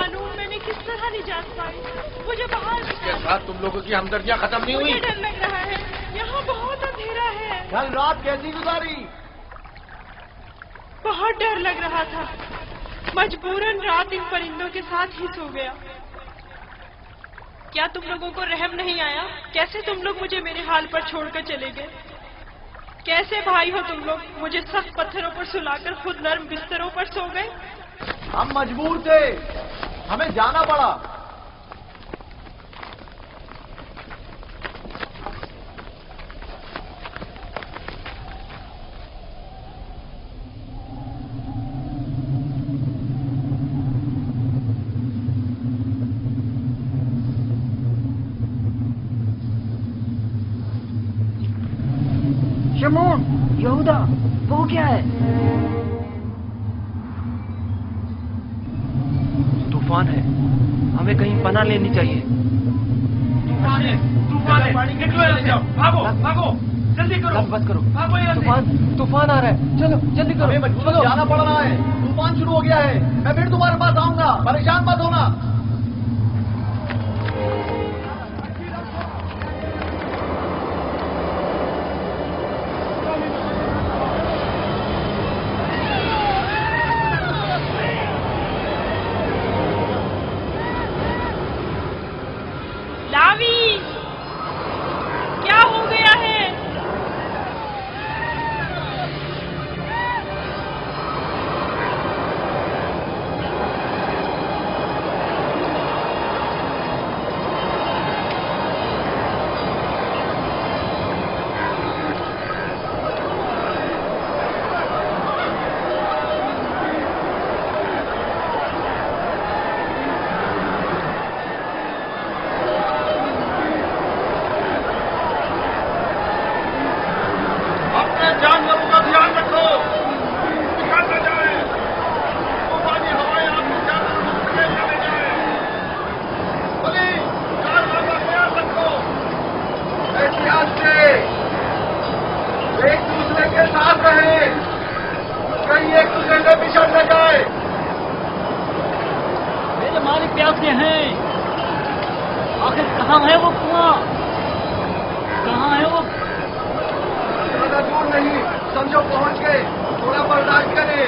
قانون میں نے کس طرح نجات پائی؟ مجھے باہر اس کے ساتھ تم لوگوں کی ہمدردیاں ختم نہیں ہوئی؟ مجھے ڈر لگ رہا ہے، یہاں بہت اندھیرا ہے۔ کل رات کیسی گزاری؟ بہت ڈر لگ رہا تھا، مجبوراً رات ان پرندوں کے ساتھ ہی سو گیا۔ کیا تم لوگوں کو رحم نہیں آیا؟ کیسے تم لوگ مجھے میرے حال پر چھوڑ کر چلے گئے؟ کیسے بھائی ہو تم لوگ؟ مجھے سخت پتھروں پر سلا کر خود نرم بستروں پر سو گئے۔ ہم مجبور تھے، ہمیں جانا پڑا۔ شمعون، یہودا، وہ کیا ہے؟ طوفان ہے، ہمیں کہیں پناہ لینی چاہیے۔ طوفان ہے، طوفان ہے، نکلو یہاں سے، بھاگو بھاگو، جلدی کرو، بس کرو، بھاگو یہاں سے۔ طوفان آ رہا ہے، چلو جلدی کرو، ہمیں مجبور جانا پڑ رہا ہے، طوفان شروع ہو گیا ہے۔ میں پھر تمہارے پاس آؤں گا، پریشان مت ہونا۔ لاوی، کیا ہو گیا ہے؟ اپنے جانوروں کا دھیان رکھو، نکل نہ جائے، طوفانی ہوائیں آپ کے جانوروں کو سمیٹ نہ لے جائیں۔ بلی، جانوروں کا خیال رکھو، احتیاط سے، ایک دوسرے کے ساتھ رہیں، کہیں ایک دوسرے سے بچھڑ نہ جائے۔ میرے مالک پیاسے ہیں، آخر کہاں ہے وہ کنواں؟ کہاں ہے وہ؟ زیادہ دور نہیں، سمجھو پہنچ گئے، تھوڑا برداشت کریں۔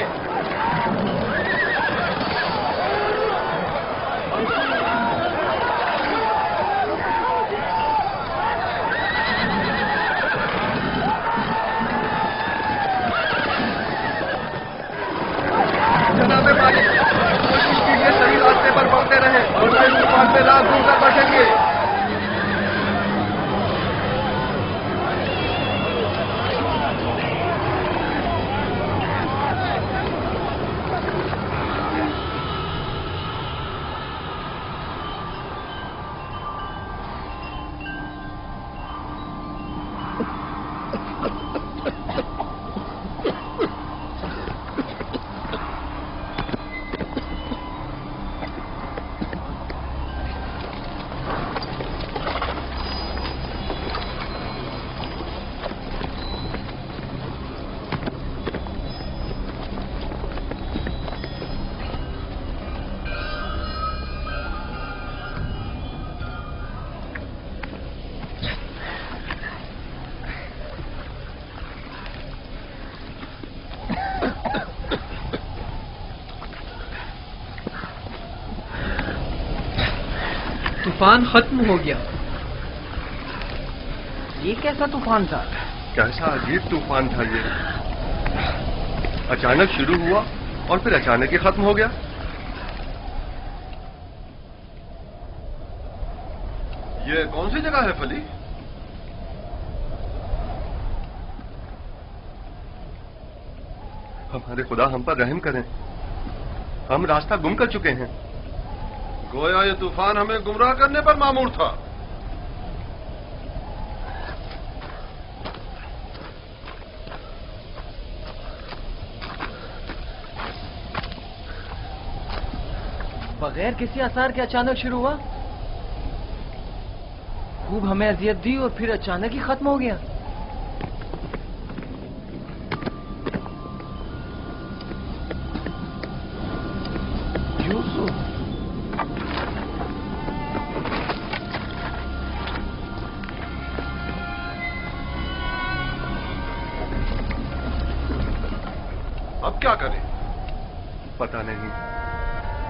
جناب مالک، کوشش کیجیے صحیح راستے پر بڑھتے رہیں اور اس طوفان سے رات دور کر بچیں گے۔ طوفان ختم ہو گیا۔ یہ کیسا طوفان تھا؟ کیسا عجیب طوفان تھا یہ، اچانک شروع ہوا اور پھر اچانک ہی ختم ہو گیا۔ یہ کون سی جگہ ہے فلی؟ ہمارے خدا ہم پر رحم کریں، ہم راستہ گم کر چکے ہیں۔ گویا یہ طوفان ہمیں گمراہ کرنے پر مامور تھا۔ بغیر کسی آثار کے اچانک شروع ہوا، خوب ہمیں اذیت دی اور پھر اچانک ہی ختم ہو گیا۔ یوسف،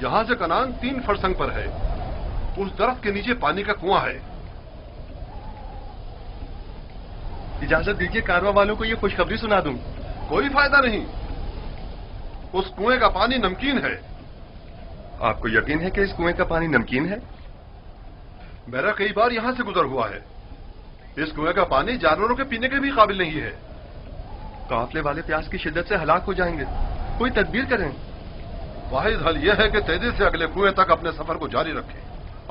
یہاں سے کنان 3 فرسنگ پر ہے. اس درخت کے نیچے پانی کا کنواں ہے. اجازت دیجیے کارواں والوں کو یہ خوشخبری سنا دوں. کوئی فائدہ نہیں. اس کنویں کا پانی نمکین ہے. آپ کو یقین ہے کہ اس کنویں کا پانی نمکین ہے؟ میرا کئی بار یہاں سے گزر ہوا ہے. اس کنویں کا پانی جانوروں کے پینے کے بھی قابل نہیں ہے. قافلے والے پیاس کی شدت سے ہلاک ہو جائیں گے. کوئی تدبیر کریں. واحد حل یہ ہے کہ تیزی سے اگلے کنویں تک اپنے سفر کو جاری رکھیں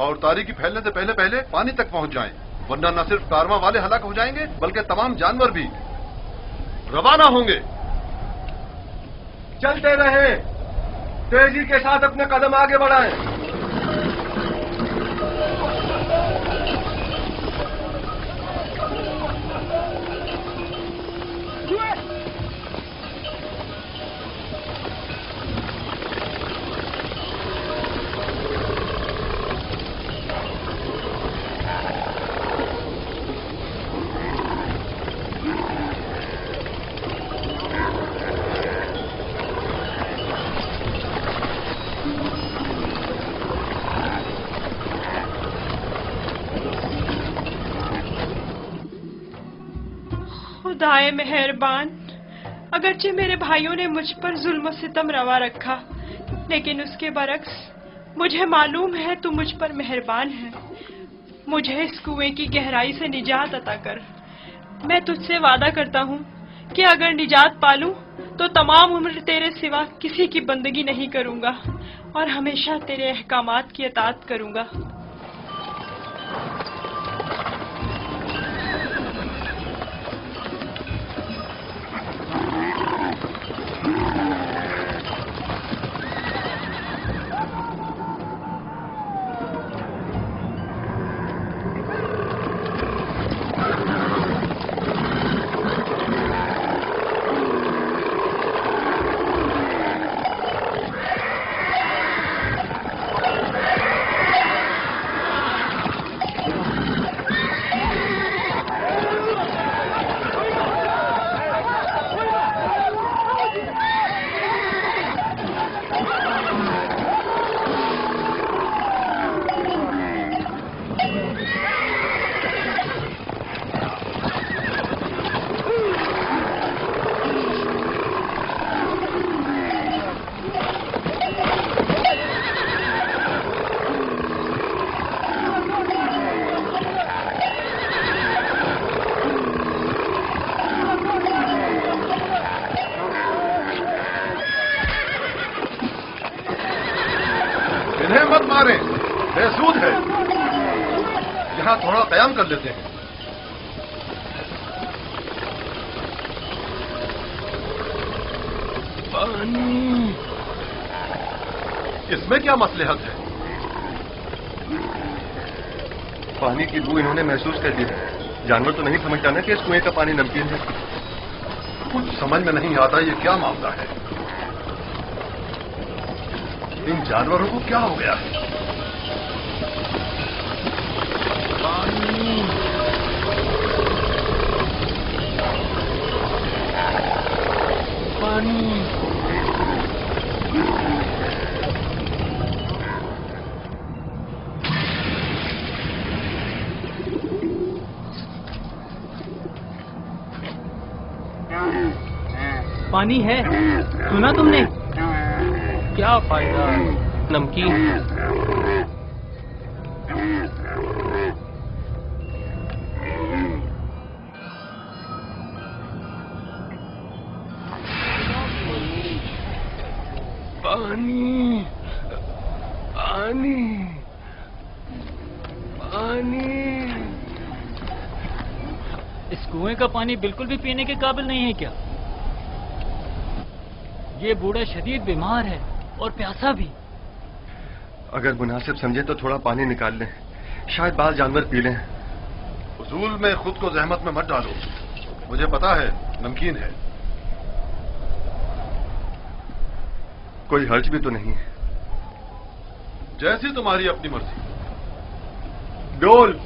اور تاریکی پھیلنے سے پہلے پہلے پانی تک پہنچ جائیں، ورنہ نہ صرف کارواں والے ہلاک ہو جائیں گے بلکہ تمام جانور بھی. روانہ ہوں گے. چلتے رہیں، تیزی کے ساتھ اپنے قدم آگے بڑھائیں. خدائے مہربان، اگرچہ میرے بھائیوں نے مجھ پر ظلم و ستم روا رکھا، لیکن اس کے برعکس مجھے معلوم ہے تو مجھ پر مہربان ہے. مجھے اس کنویں کی گہرائی سے نجات عطا کر. میں تجھ سے وعدہ کرتا ہوں کہ اگر نجات پالوں تو تمام عمر تیرے سوا کسی کی بندگی نہیں کروں گا اور ہمیشہ تیرے احکامات کی اطاعت کروں گا. مت ماریں، بے سود ہے. یہاں تھوڑا قیام کر لیتے ہیں. پانی. اس میں کیا مصلحت ہے؟ پانی کی بو انہوں نے محسوس کر لی ہے. جانور تو نہیں سمجھتا نا کہ اس کنویں کا پانی نمکین ہے. کچھ سمجھ میں نہیں آتا یہ کیا معاملہ ہے. ان جانوروں کو کیا ہو گیا ہے؟ پانی. پانی. پانی ہے، سنا تم نے؟ کیا فائدہ، نمکین ہے. پانی. پانی. پانی. اس کنویں کا پانی بالکل بھی پینے کے قابل نہیں ہے کیا؟ یہ بوڑھا شدید بیمار ہے اور پیاسا بھی. اگر مناسب سمجھے تو تھوڑا پانی نکال لیں، شاید بعض جانور پی لیں. فضول میں خود کو زحمت میں مت ڈالو، مجھے پتا ہے نمکین ہے. کوئی حرج بھی تو نہیں ہے. جیسی تمہاری اپنی مرضی. ڈول.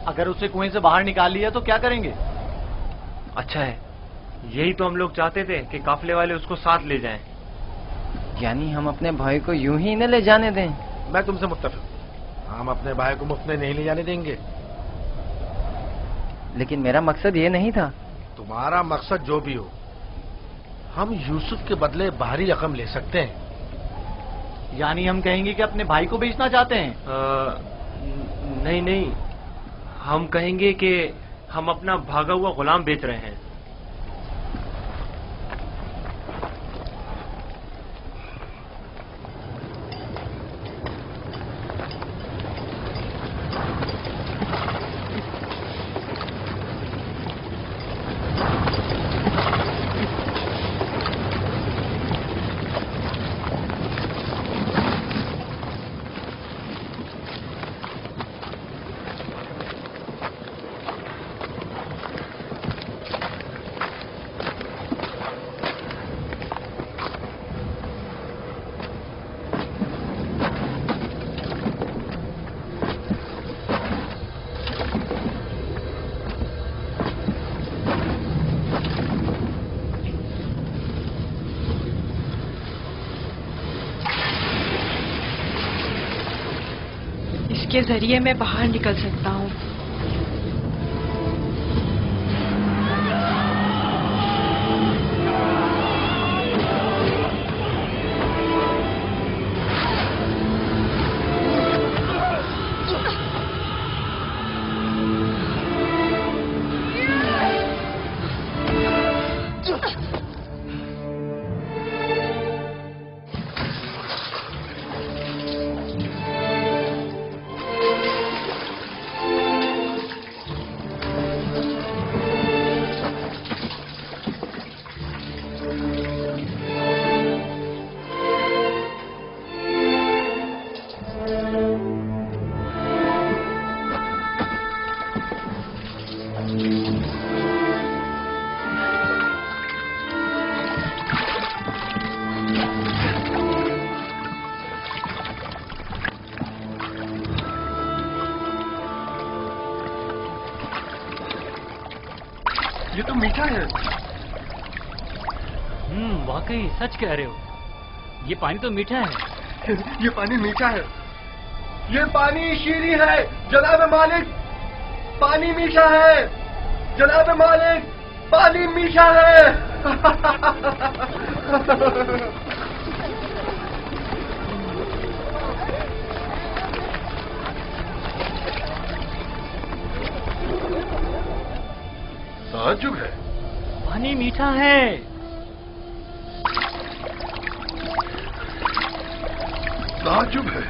اگر اسے کنویں سے باہر نکال لیا تو کیا کریں گے؟ اچھا ہے، یہی تو ہم لوگ چاہتے تھے کہ قافلے والے اس کو ساتھ لے جائیں۔ یعنی ہم اپنے بھائی کو یوں ہی نہ لے جانے دیں؟ میں تم سے متفق ہوں، ہم اپنے بھائی کو مفت میں نہیں لے جانے دیں گے۔ لیکن میرا مقصد یہ نہیں تھا۔ تمہارا مقصد جو بھی ہو، ہم یوسف کے بدلے باہری رقم لے سکتے ہیں۔ یعنی ہم کہیں گے کہ اپنے بھائی کو بیچنا چاہتے ہیں؟ نہیں نہیں، ہم کہیں گے کہ ہم اپنا بھاگا ہوا غلام بیچ رہے ہیں۔ کے ذریعے میں باہر نکل سکتا ہوں۔ یہ تو میٹھا ہے۔ واقعی سچ کہہ رہے ہو، یہ پانی تو میٹھا ہے۔ یہ پانی میٹھا ہے، یہ پانی شیریں ہے جناب مالک، پانی میٹھا ہے جناب مالک، پانی میٹھا ہے۔ تعجب ہے، پانی میٹھا ہے۔ تعجب ہے،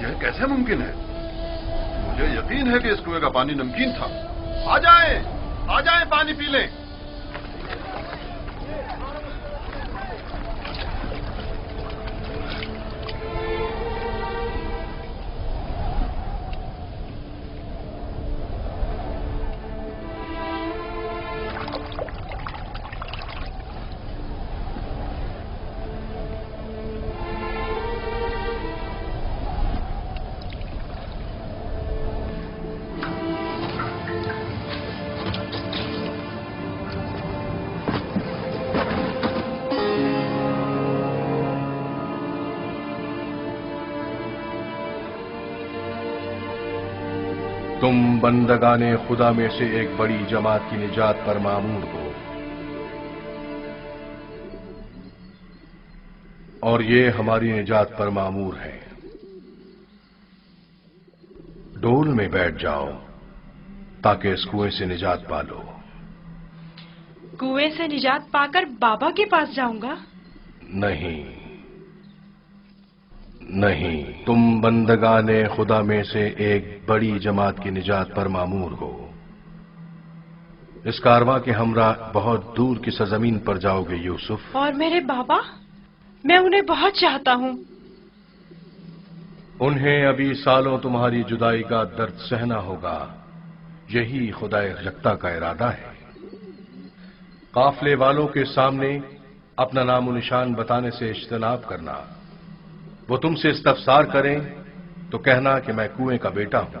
یہ کیسے ممکن ہے؟ مجھے یقین ہے کہ اس کنویں کا پانی نمکین تھا۔ آ جائیں پانی پی لیں۔ تم بندگان خدا میں سے ایک بڑی جماعت کی نجات پر مامور ہو، اور یہ ہماری نجات پر مامور ہے۔ ڈول میں بیٹھ جاؤ تاکہ اس کنویں سے نجات پا لو۔ کنویں سے نجات پا کر بابا کے پاس جاؤں گا؟ نہیں، تم بندگان خدا میں سے ایک بڑی جماعت کی نجات پر مامور ہو۔ اس کارواں کے ہمراہ بہت دور کی سرزمین پر جاؤ گے یوسف۔ اور میرے بابا؟ میں انہیں بہت چاہتا ہوں۔ انہیں ابھی سالوں تمہاری جدائی کا درد سہنا ہوگا، یہی خدا یکتا کا ارادہ ہے۔ قافلے والوں کے سامنے اپنا نام و نشان بتانے سے اجتناب کرنا۔ وہ تم سے استفسار کریں تو کہنا کہ میں کنویں کا بیٹا ہوں۔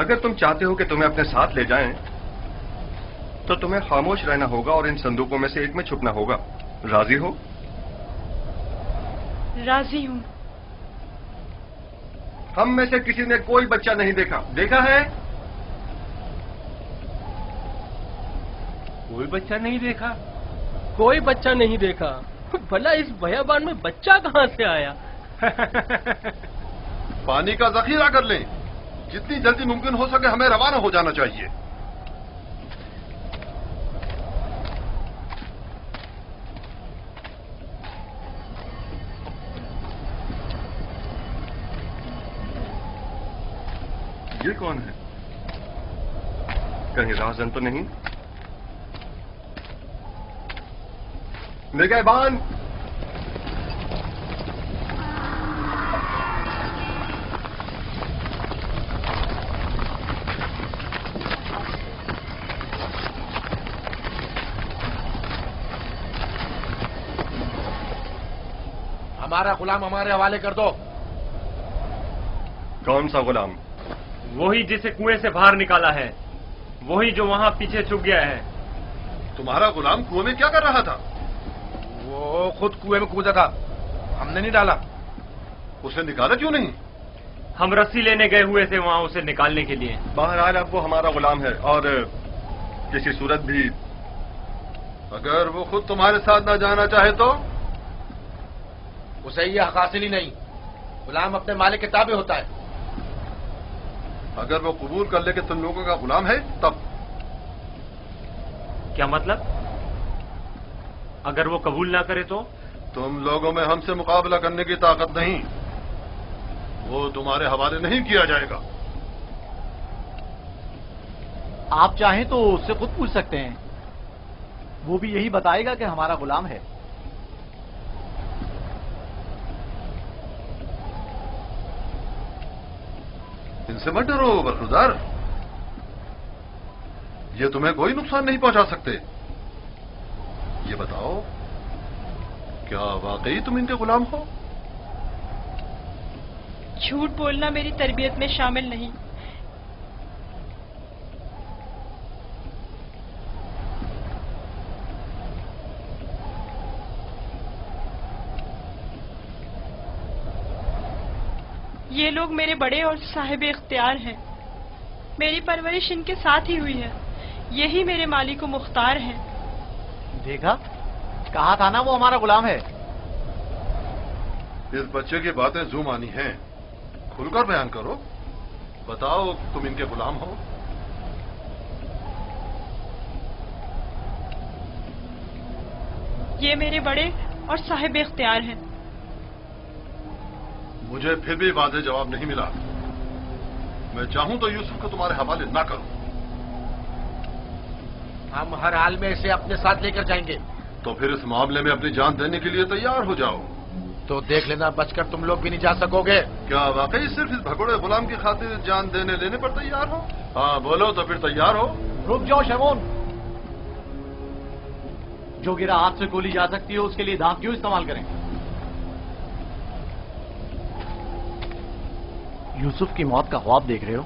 اگر تم چاہتے ہو کہ تمہیں اپنے ساتھ لے جائیں تو تمہیں خاموش رہنا ہوگا اور ان صندوقوں میں سے ایک میں چھپنا ہوگا. راضی ہو؟ راضی ہوں. ہم میں سے کسی نے کوئی بچہ نہیں دیکھا. دیکھا ہے؟ کوئی بچہ نہیں دیکھا. کوئی بچہ نہیں دیکھا. بھلا اس بیابان میں بچہ کہاں سے آیا؟ پانی کا ذخیرہ کر لیں. جتنی جلدی ممکن ہو سکے ہمیں روانہ ہو جانا چاہیے. یہ کون ہے؟ کہیں راہزن تو نہیں؟ نگہبان! ہمارا غلام ہمارے حوالے کر دو. کون سا غلام؟ وہی جسے کنویں سے باہر نکالا ہے. وہی جو وہاں پیچھے چھپ گیا ہے. تمہارا غلام کنویں میں کیا کر رہا تھا؟ وہ خود کنویں میں کودا تھا. ہم نے نہیں ڈالا. اسے نکالا کیوں نہیں؟ ہم رسی لینے گئے ہوئے تھے وہاں اسے نکالنے کے لیے. بہرحال اب وہ ہمارا غلام ہے اور کسی صورت بھی اگر وہ خود تمہارے ساتھ نہ جانا چاہے تو؟ اسے یہ حق حاصل ہی نہیں. غلام اپنے مالک کے تابع ہوتا ہے. اگر وہ قبول کر لے کہ تم لوگوں کا غلام ہے تب؟ کیا مطلب؟ اگر وہ قبول نہ کرے تو؟ تم لوگوں میں ہم سے مقابلہ کرنے کی طاقت نہیں. وہ تمہارے حوالے نہیں کیا جائے گا. آپ چاہیں تو اس سے خود پوچھ سکتے ہیں. وہ بھی یہی بتائے گا کہ ہمارا غلام ہے. ان سے مت ڈرو برخوردار. یہ تمہیں کوئی نقصان نہیں پہنچا سکتے. یہ بتاؤ کیا واقعی تم ان کے غلام ہو؟ جھوٹ بولنا میری تربیت میں شامل نہیں. یہ لوگ میرے بڑے اور صاحب اختیار ہیں. میری پرورش ان کے ساتھ ہی ہوئی ہے. یہی میرے مالک و مختار ہیں. دیکھا؟ کہا تھا نا وہ ہمارا غلام ہے. اس بچے کی باتیں زو مانی ہیں. کھل کر بیان کرو. بتاؤ تم ان کے غلام ہو؟ یہ میرے بڑے اور صاحب اختیار ہیں. مجھے پھر بھی واضح جواب نہیں ملا. میں چاہوں تو یوسف کو تمہارے حوالے نہ کروں. ہم ہر حال میں اسے اپنے ساتھ لے کر جائیں گے. تو پھر اس معاملے میں اپنی جان دینے کے لیے تیار ہو جاؤ. تو دیکھ لینا بچ کر تم لوگ بھی نہیں جا سکو گے. کیا واقعی صرف اس بھگوڑے غلام کی خاطر جان دینے لینے پر تیار ہو؟ ہاں بولو تو پھر تیار ہو. رک جاؤ شمون. جو گرا ہاتھ سے گولی جا سکتی ہے اس کے لیے دھاک کیوں استعمال کریں؟ یوسف کی موت کا خواب دیکھ رہے ہو؟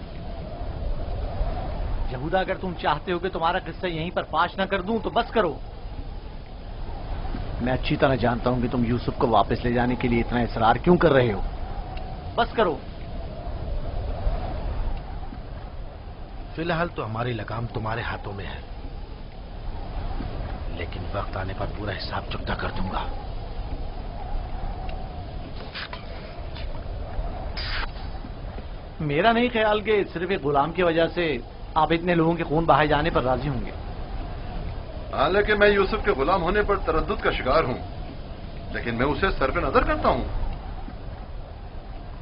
یہودا اگر تم چاہتے ہو کہ تمہارا قصہ یہیں پر فاش نہ کر دوں تو بس کرو. میں اچھی طرح جانتا ہوں کہ تم یوسف کو واپس لے جانے کے لیے اتنا اصرار کیوں کر رہے ہو. بس کرو. فی الحال تو ہماری لگام تمہارے ہاتھوں میں ہے، لیکن وقت آنے پر پورا حساب چکتا کر دوں گا. میرا نہیں خیال کہ صرف ایک غلام کی وجہ سے آپ اتنے لوگوں کے خون بہائے جانے پر راضی ہوں گے. حالانکہ میں یوسف کے غلام ہونے پر تردد کا شکار ہوں، لیکن میں اسے سر پہ نظر کرتا ہوں.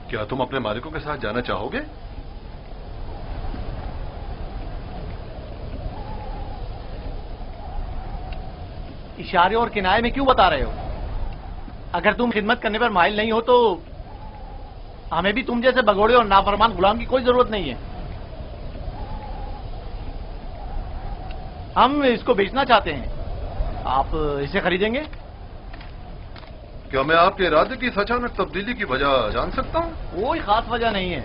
کیا تم اپنے مالکوں کے ساتھ جانا چاہو گے؟ اشارے اور کنائے میں کیوں بتا رہے ہو؟ اگر تم خدمت کرنے پر مائل نہیں ہو تو ہمیں بھی تم جیسے بگوڑے اور نافرمان غلام کی کوئی ضرورت نہیں ہے. ہم اس کو بیچنا چاہتے ہیں. آپ اسے خریدیں گے؟ کیا میں آپ کے ارادے کی اس اچانک تبدیلی کی وجہ جان سکتا ہوں؟ کوئی خاص وجہ نہیں ہے.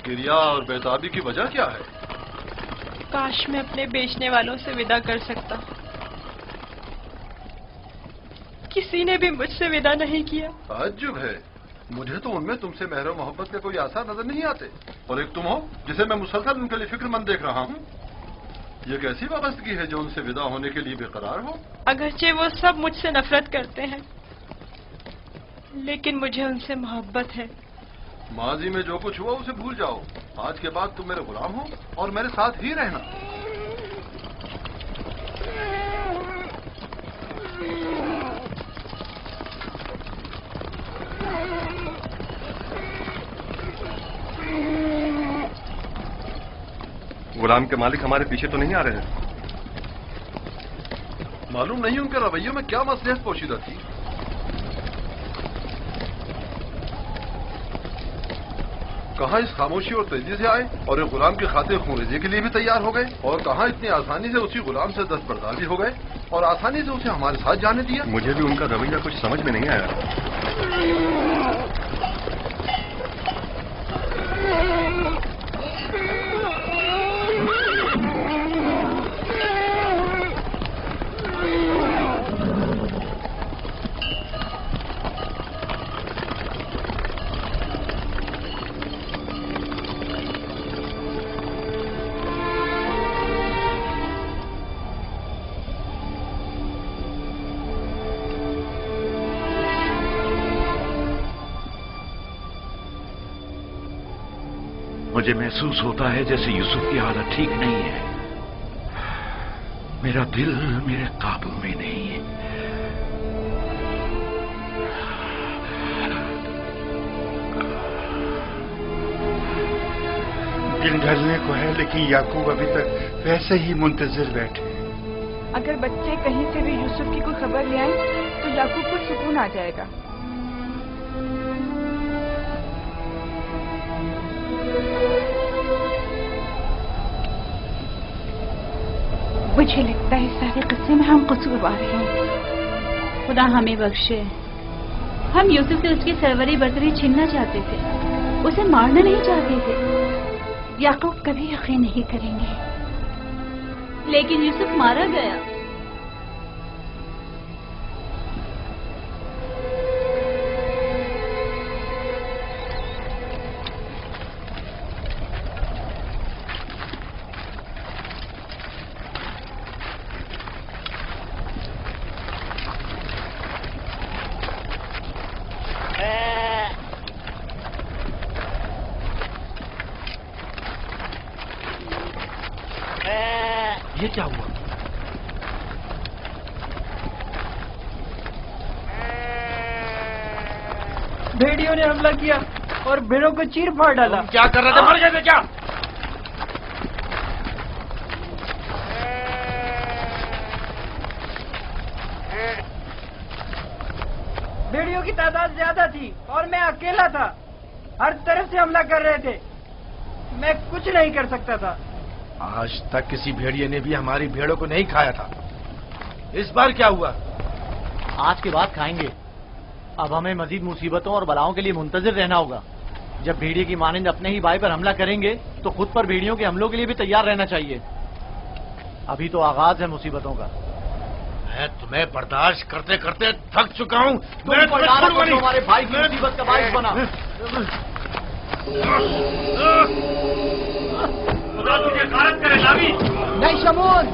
اس کریا اور بیتابی کی وجہ کیا ہے؟ کاش میں اپنے بیچنے والوں سے ودا کر سکتا. کسی نے بھی مجھ سے ودا نہیں کیا. تعجب ہے، مجھے تو ان میں تم سے مہر و محبت کے کوئی آثار نظر نہیں آتے. اور ایک تم ہو جسے میں مسلسل ان کے لیے فکر مند دیکھ رہا ہوں. یہ کیسی وابستگی ہے جو ان سے ودا ہونے کے لیے بے قرار ہو؟ اگرچہ وہ سب مجھ سے نفرت کرتے ہیں لیکن مجھے ان سے محبت ہے. ماضی میں جو کچھ ہوا اسے بھول جاؤ. آج کے بعد تم میرے غلام ہو اور میرے ساتھ ہی رہنا. غلام کے مالک ہمارے پیچھے تو نہیں آ رہے ہیں؟ معلوم نہیں ان کے رویوں میں کیا مصلحت پوشیدہ تھی. کہاں اس خاموشی اور تیزی سے آئے اور ایک غلام کی خاطر خونریزی کے لیے بھی تیار ہو گئے، اور کہاں اتنی آسانی سے اسی غلام سے دستبردار بھی ہو گئے اور آسانی سے اسے ہمارے ساتھ جانے دیا. مجھے بھی ان کا رویہ کچھ سمجھ میں نہیں آیا. مجھے محسوس ہوتا ہے جیسے یوسف کی حالت ٹھیک نہیں ہے. میرا دل میرے قابو میں نہیں ہے. دن ڈھلنے کو ہے لیکن یعقوب ابھی تک ویسے ہی منتظر بیٹھے. اگر بچے کہیں سے بھی یوسف کی کوئی خبر لے آئیں تو یعقوب کو سکون آ جائے گا. مجھے لگتا ہے سارے قصے میں ہم قصوروار ہیں. خدا ہمیں بخشے. ہم یوسف سے اس کی سروری برتری چھیننا چاہتے تھے، اسے مارنا نہیں چاہتے تھے. یعقوب کبھی یقین نہیں کریں گے. لیکن یوسف مارا گیا. یہ کیا ہوا؟ بھیڑیوں نے حملہ کیا اور بھیڑوں کو چیر پھاڑ ڈالا. کیا کر رہے تھے؟ مر گئے تھے کیا؟ بھیڑیوں کی تعداد زیادہ تھی اور میں اکیلا تھا. ہر طرف سے حملہ کر رہے تھے. میں کچھ نہیں کر سکتا تھا. آج تک کسی بھیڑیے نے بھی ہماری بھیڑوں کو نہیں کھایا تھا. اس بار کیا ہوا؟ آج کے بعد کھائیں گے. اب ہمیں مزید مصیبتوں اور بلاؤں کے لیے منتظر رہنا ہوگا. جب بھیڑیے کی مانند اپنے ہی بھائی پر حملہ کریں گے تو خود پر بھیڑیوں کے حملوں کے لیے بھی تیار رہنا چاہیے. ابھی تو آغاز ہے مصیبتوں کا. میں تمہیں برداشت کرتے کرتے تھک چکا ہوں. ہمارے بھائی کی مصیبت کا باعث بنا. خدا تجھے غارت کرے لاوی. نہیں شمون.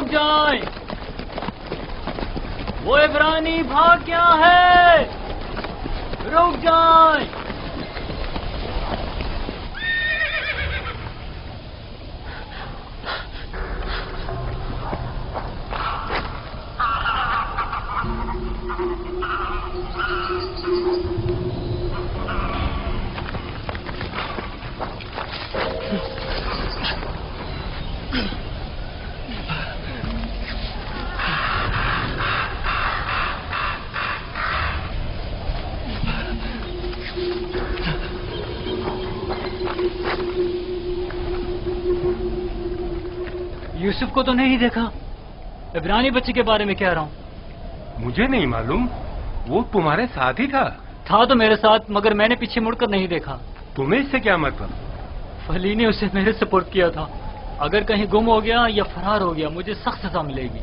رک جائیں، وہ عبرانی بھاگ گیا ہے، رک جائیں۔ یوسف کو تو نہیں دیکھا، عبرانی بچے کے بارے میں کہہ رہا ہوں۔ مجھے نہیں معلوم، وہ تمہارے ساتھ ہی تھا تو میرے ساتھ، مگر میں نے پیچھے مڑ کر نہیں دیکھا۔ تمہیں اس سے کیا مطلب؟ فلی نے اسے میرے سپورٹ کیا تھا، اگر کہیں گم ہو گیا یا فرار ہو گیا مجھے سخت سزا ملے گی۔